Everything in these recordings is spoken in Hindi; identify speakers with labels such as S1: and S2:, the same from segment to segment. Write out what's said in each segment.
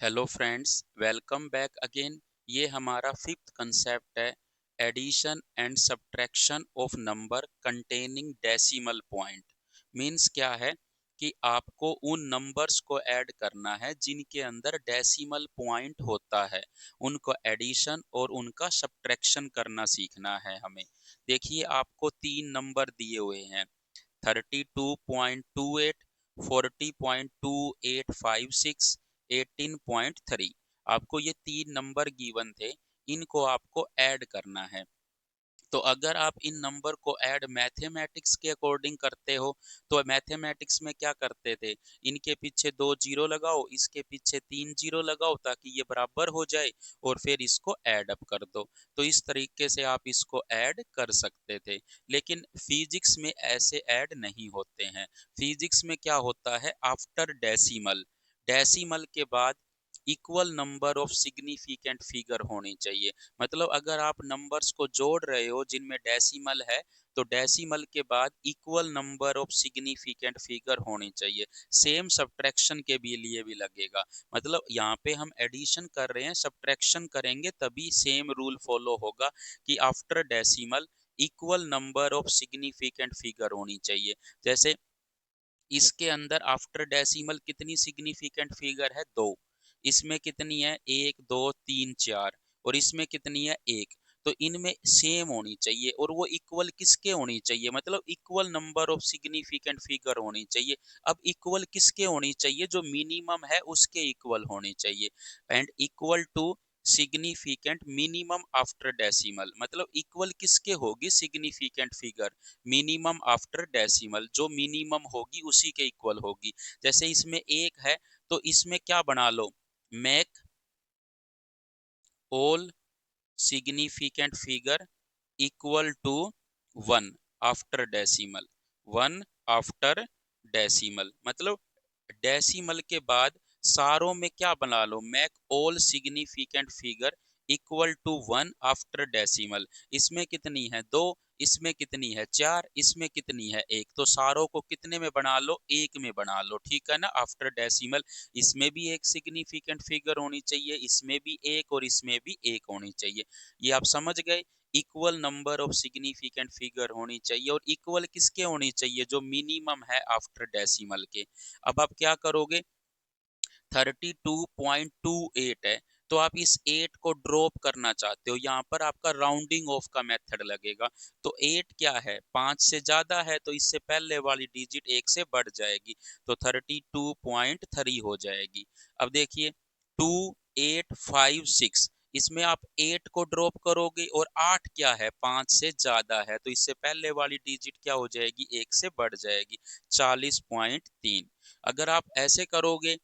S1: Hello friends, welcome back again. ये हमारा फिफ्थ कंसेप्ट है, addition and subtraction of number containing decimal point. Means क्या है कि आपको उन नंबर्स को ऐड करना है जिनके अंदर डेसिमल पॉइंट होता है, उनको एडिशन और उनका सब्ट्रैक्शन करना सीखना है हमें। देखिए, आपको तीन नंबर दिए हुए हैं, 32.28, 40.2856, 18.3। आपको ये तीन नंबर गिवन थे, इनको आपको ऐड करना है। तो अगर आप इन नंबर को ऐड मैथमेटिक्स के अकॉर्डिंग करते हो, तो मैथमेटिक्स में क्या करते थे, इनके पीछे दो जीरो लगाओ, इसके पीछे तीन जीरो लगाओ ताकि ये बराबर हो जाए, और फिर इसको ऐड अप कर दो। तो इस तरीके से आप इसको ऐड कर सकते थे। लेकिन फिजिक्स में ऐसे ऐड नहीं होते हैं। फिजिक्स में क्या होता है, आफ्टर डेसिमल, डेसिमल के बाद equal number of significant figure होनी चाहिए। मतलब अगर आप नंबर्स को जोड़ रहे हो जिनमें डेसिमल है, तो डेसिमल के बाद equal number of significant figure होनी चाहिए। सेम सब्ट्रैक्शन के भी लिए भी लगेगा। मतलब यहाँ पे हम एडिशन कर रहे हैं, सब्ट्रैक्शन करेंगे तभी सेम रूल फॉलो होगा कि after decimal equal number of significant figure होनी चाहिए। जैसे इसके अंदर आफ्टर डेसिमल कितनी सिग्निफिकेंट फिगर है, दो। इसमें कितनी है, एक, दो, तीन, चार। और इसमें कितनी है, एक। तो इनमें सेम होनी चाहिए, और वो इक्वल किसके होनी चाहिए, मतलब equal number of significant figure होनी चाहिए। अब इक्वल किसके होनी चाहिए, जो मिनिमम है उसके इक्वल होनी चाहिए। And equal to significant minimum after decimal, मतलब इक्वल किसके होगी, significant figure minimum after decimal, जो मिनिमम होगी उसी के इक्वल होगी। जैसे इसमें एक है, तो इसमें क्या बना लो, make all significant figure equal to one after decimal, one after decimal. मतलब डेसिमल के बाद सारों में क्या बना लो, make all significant figure equal to one after decimal. इसमें कितनी है, दो। इसमें कितनी है, चार। इसमें कितनी है, एक। तो सारों को कितने में बना लो, एक में बना लो, ठीक है ना, आफ्टर डेसिमल। इसमें भी एक सिग्निफिकेंट फिगर होनी चाहिए, इसमें भी एक, और इसमें भी एक होनी चाहिए। ये आप समझ गए। Equal number of significant figure होनी चाहिए, और इक्वल किसके होनी चाहिए, जो मिनिमम है आफ्टर डेसिमल के। अब आप क्या करोगे, 32.28 है, तो आप इस 8 को ड्रॉप करना चाहते हो, यहाँ पर आपका राउंडिंग ऑफ का मेथड लगेगा। तो 8 क्या है, 5 से ज्यादा है, तो इससे पहले वाली डिजिट 1 से बढ़ जाएगी, तो 32.3 हो जाएगी। अब देखिए, 2856, इसमें आप 8 को ड्रॉप करोगे, और 8 क्या है, 5 से ज्यादा है, तो इससे पहले वाली डिजिट क्या हो जाएगी, 1 से बढ़ जाएगी, 40.3। अगर आप ऐसे करोगे,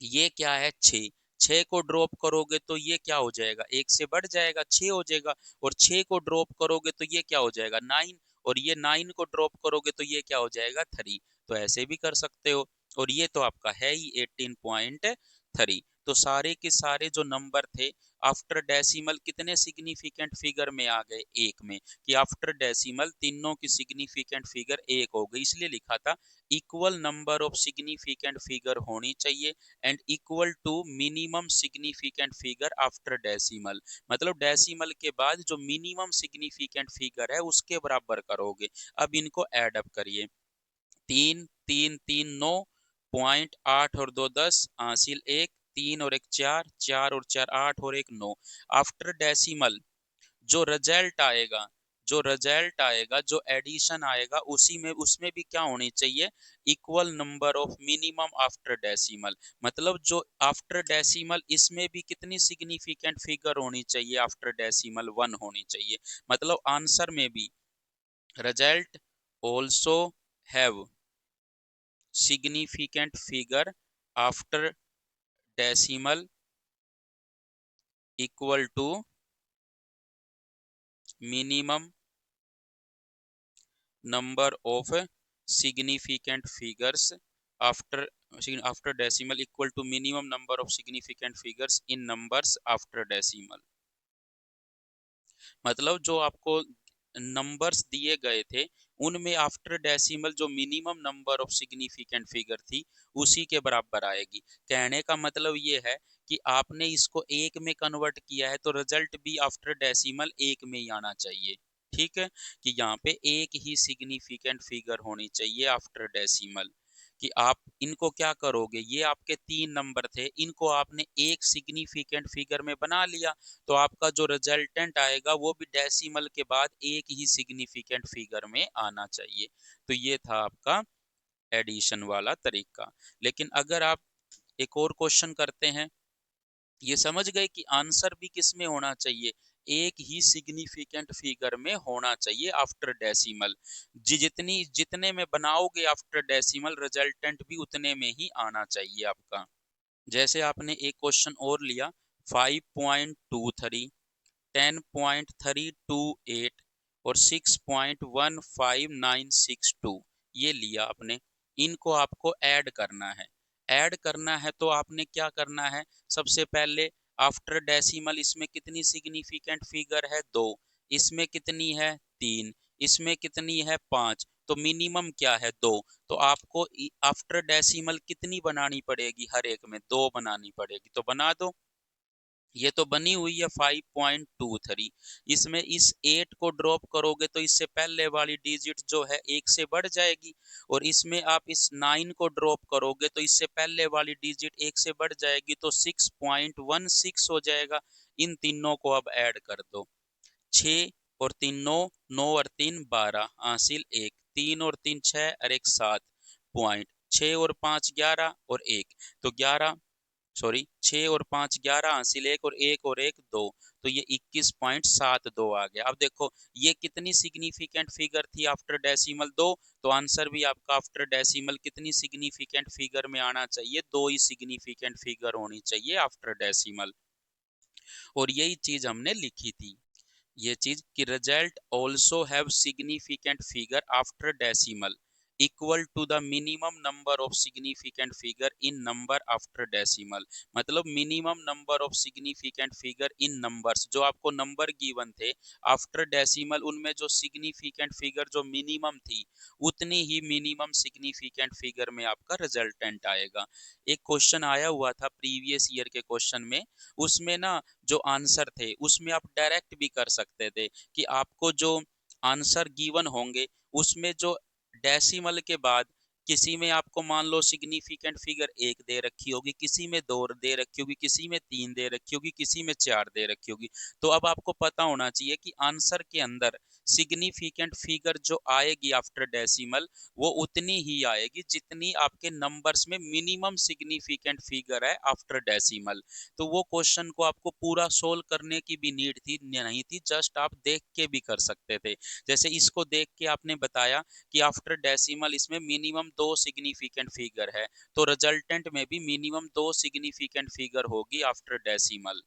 S1: ये क्या है, 6, 6 को ड्रॉप करोगे तो ये क्या हो जाएगा, 1 से बढ़ जाएगा, 6 हो जाएगा। और 6 को ड्रॉप करोगे तो ये क्या हो जाएगा, 9। और ये 9 को ड्रॉप करोगे तो ये क्या हो जाएगा, 3। तो ऐसे भी कर सकते हो। और ये तो आपका है ही 18.3। तो सारे के सारे जो नंबर थे आफ्टर डेसिमल कितने सिग्निफिकेंट फिगर में आ गए, एक में। कि आफ्टर डेसिमल तीनों की सिग्निफिकेंट फिगर एक हो गई, इसलिए लिखा था equal number of significant figure होनी चाहिए, and equal to minimum significant figure after decimal. मतलब डेसिमल के बाद जो मिनिमम सिग्निफिकेंट फिगर है उसके बराबर करोगे। अब इनको ऐड अप करिए, तीन, तीन, तीन, नौ, 0.8 और दो 10, हासिल एक, तीन और एक चार, चार और चार आठ, और एक नौ। आफ्टर डेसिमल जो रिजल्ट आएगा, जो एडिशन आएगा, उसी में उसमें भी क्या होनी चाहिए, equal number of minimum after decimal. मतलब जो आफ्टर डेसिमल, इसमें भी कितनी सिग्निफिकेंट फिगर होनी चाहिए, आफ्टर डेसिमल वन होनी चाहिए। मतलब आंसर में भी result also have significant figure after decimal equal to minimum number of significant figures after after decimal equal to minimum number of significant figures in numbers after decimal। मतलब जो आपको नंबर्स दिए गए थे उनमें आफ्टर डेसिमल जो minimum number of significant figure थी उसी के बराबर आएगी। कहने का मतलब ये है कि आपने इसको एक में कन्वर्ट किया है तो रिजल्ट भी आफ्टर डेसिमल एक में ही आना चाहिए। ठीक है, कि यहाँ पे एक ही सिग्निफिकेंट फिगर होनी चाहिए आफ्टर डेसिमल। कि आप इनको क्या करोगे, ये आपके 3 नंबर थे, इनको आपने एक सिग्निफिकेंट फिगर में बना लिया तो आपका जो रिजल्टेंट आएगा वो भी डेसिमल के बाद एक ही सिग्निफिकेंट फिगर में आना चाहिए। तो ये था आपका एडिशन वाला तरीका। लेकिन अगर आप एक और क्वेश्चन करते हैं, ये समझ गए कि आंसर भी किस में होना चाहिए, एक ही सिग्निफिकेंट फिगर में होना चाहिए आफ्टर डेसिमल। जितनी जितने में बनाओगे आफ्टर डेसिमल रिजल्टेंट भी उतने में ही आना चाहिए आपका। जैसे आपने एक क्वेश्चन और लिया 5.23, 10.328 और 6.15962, ये लिया आपने। इनको आपको ऐड करना है। ऐड करना है तो आपने क्या करना है, सबसे पहले आफ्टर डेसिमल इसमें कितनी सिग्निफिकेंट फिगर है, 2, इसमें कितनी है, 3, इसमें कितनी है, 5, तो मिनिमम क्या है, 2। तो आपको आफ्टर डेसिमल कितनी बनानी पड़ेगी, हर एक में 2 बनानी पड़ेगी। तो बना दो, ये तो बनी हुई है 5.23। इसमें इस 8 को ड्रॉप करोगे तो इससे पहले वाली डिजिट जो है 1 से बढ़ जाएगी, और इसमें आप इस 9 को ड्रॉप करोगे तो इससे पहले वाली डिजिट 1 से बढ़ जाएगी, तो 6.16 हो जाएगा। इन तीनों को अब ऐड कर दो, 6 और 3 9, 9 और 3 12, हासिल 1, 3 और 3 6 और 1 7 पॉइंट, 6 और 5 11 और 1, तो 11, सॉरी 6 और 5 11, हासिल 1 और 1 और 1 2, तो ये 21.72 आ गया। अब देखो ये कितनी सिग्निफिकेंट फिगर थी आफ्टर डेसिमल, 2, तो आंसर भी आपका आफ्टर डेसिमल कितनी सिग्निफिकेंट फिगर में आना चाहिए, 2 ही सिग्निफिकेंट फिगर होनी चाहिए आफ्टर डेसिमल। और यही चीज हमने लिखी थी, ये चीज कि result also have significant figure after decimal equal to the minimum number of significant figure in number after decimal. मतलब minimum number of significant figure in numbers, जो आपको नंबर गिवन थे आफ्टर डेसिमल, उनमें जो सिग्निफिकेंट फिगर जो मिनिमम थी उतनी ही मिनिमम सिग्निफिकेंट फिगर में आपका रिजल्टेंट आएगा। एक क्वेश्चन आया हुआ था प्रीवियस ईयर के क्वेश्चन में, उसमें ना जो आंसर थे उसमें आप डायरेक्ट भी कर सकते थे कि आपको जो आंसर गिवन होंगे उसमें जो डेसिमल के बाद किसी में आपको मान लो सिग्निफिकेंट फिगर 1 दे रखी होगी, किसी में 2 दे रखी होगी, किसी में 3 दे रखी होगी, किसी में 4 दे रखी होगी। तो अब आपको पता होना चाहिए कि आंसर के अंदर सिग्निफिकेंट फिगर जो आएगी आफ्टर डेसिमल वो उतनी ही आएगी जितनी आपके नंबर्स में मिनिमम सिग्निफिकेंट फिगर है आफ्टर डेसिमल। तो वो क्वेश्चन को आपको पूरा सोल्व करने की भी नीड थी नहीं थी, जस्ट आप देख के भी कर सकते थे। जैसे इसको देख के आपने बताया कि आफ्टर डेसिमल इसमें मिनिमम 2 सिग्निफिकेंट फिगर है, तो रिजल्टेंट में भी मिनिमम 2 सिग्निफिकेंट फिगर होगी आफ्टर डेसिमल।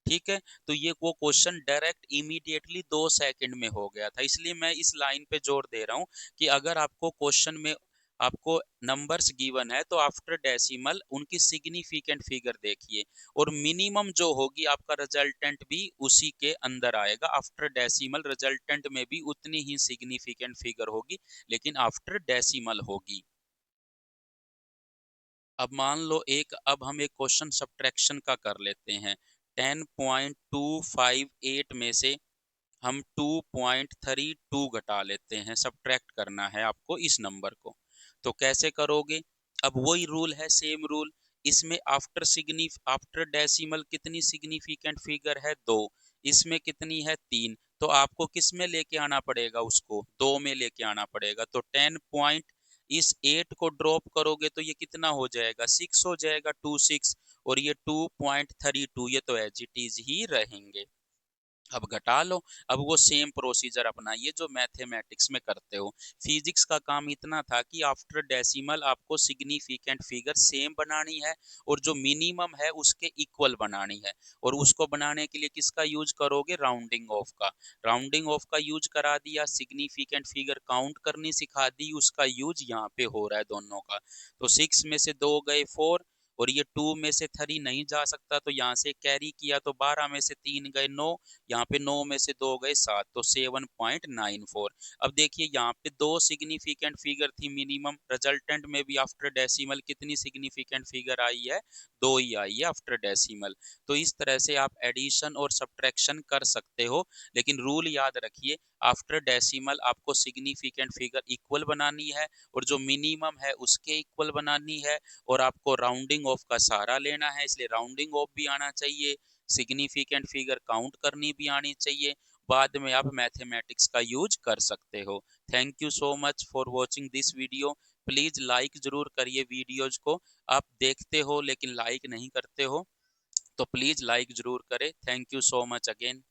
S1: ठीक है, तो ये वो क्वेश्चन डायरेक्ट इमीडिएटली 2 सेकंड में हो गया था। इसलिए मैं इस लाइन पे जोर दे रहा हूँ कि अगर आपको क्वेश्चन में आपको नंबर्स गिवन है तो आफ्टर डेसिमल उनकी सिग्निफिकेंट फिगर देखिए, और मिनिमम जो होगी आपका रिजल्टेंट भी उसी के अंदर आएगा। आफ्टर डेसिमल रिजल्टेंट में भी उतनी ही सिग्निफिकेंट फिगर होगी, लेकिन आफ्टर डेसिमल होगी। अब मान लो अब हम एक क्वेश्चन सब्ट्रैक्शन का कर लेते हैं। 10.258 में से हम 2.32 घटा लेते हैं, सब्ट्रैक्ट करना है आपको इस नंबर को। तो कैसे करोगे, अब वही रूल है, सेम रूल। इसमें आफ्टर डेसिमल कितनी सिग्निफिकेंट फिगर है, 2, इसमें कितनी है, 3, तो आपको किस में लेके आना पड़ेगा, उसको 2 में लेके आना पड़ेगा। तो 10 पॉइंट इस 8 को ड्रॉप करोगे तो ये कितना हो जाएगा, 6 हो जाएगा, 26, और ये 2.32, ये तो एज इट इज ही रहेंगे। अब घटा लो। अब वो सेम प्रोसीजर अपनाइए जो मैथमेटिक्स में करते हो। फिजिक्स का काम इतना था कि आफ्टर डेसिमल आपको सिग्निफिकेंट फिगर सेम बनानी है और जो मिनिमम है उसके इक्वल बनानी है, और उसको बनाने के लिए किसका यूज करोगे, राउंडिंग ऑफ का। राउंडिंग ऑफ का यूज करा दिया, सिग्निफिकेंट फिगर काउंट करनी सिखा दी, उसका यूज यहाँ पे हो रहा है दोनों का। तो 6 में से 2 गए 4, और ये 2 में से 3 नहीं जा सकता, तो यहाँ से कैरी किया तो 12 में से 3 गए 9, यहाँ पे 9 में से 2 गए 7, तो 7.94। अब देखिए यहाँ पे 2 सिग्निफिकेंट फिगर थी मिनिमम, रिजल्टेंट में भी आफ्टर डेसिमल कितनी सिग्निफिकेंट फिगर आई है, 2 ही आई है आफ्टर डेसिमल। तो इस तरह से आप एडिशन और सब्ट्रैक्शन कर सकते हो, लेकिन रूल याद रखिए, आफ्टर डेसिमल आपको सिग्निफिकेंट फिगर इक्वल बनानी है और जो मिनिमम है उसके इक्वल बनानी है, और आपको राउंडिंग ऑफ का सहारा लेना है, इसलिए राउंडिंग ऑफ भी आना चाहिए, सिग्निफिकेंट फिगर काउंट करनी भी आनी चाहिए, बाद में आप मैथमेटिक्स का यूज कर सकते हो। Thank you so much for watching this video. Please like जरूर करिए वीडियोज को, आप देखते हो लेकिन लाइक नहीं करते हो, तो प्लीज लाइक जरूर करें। Thank you so much again.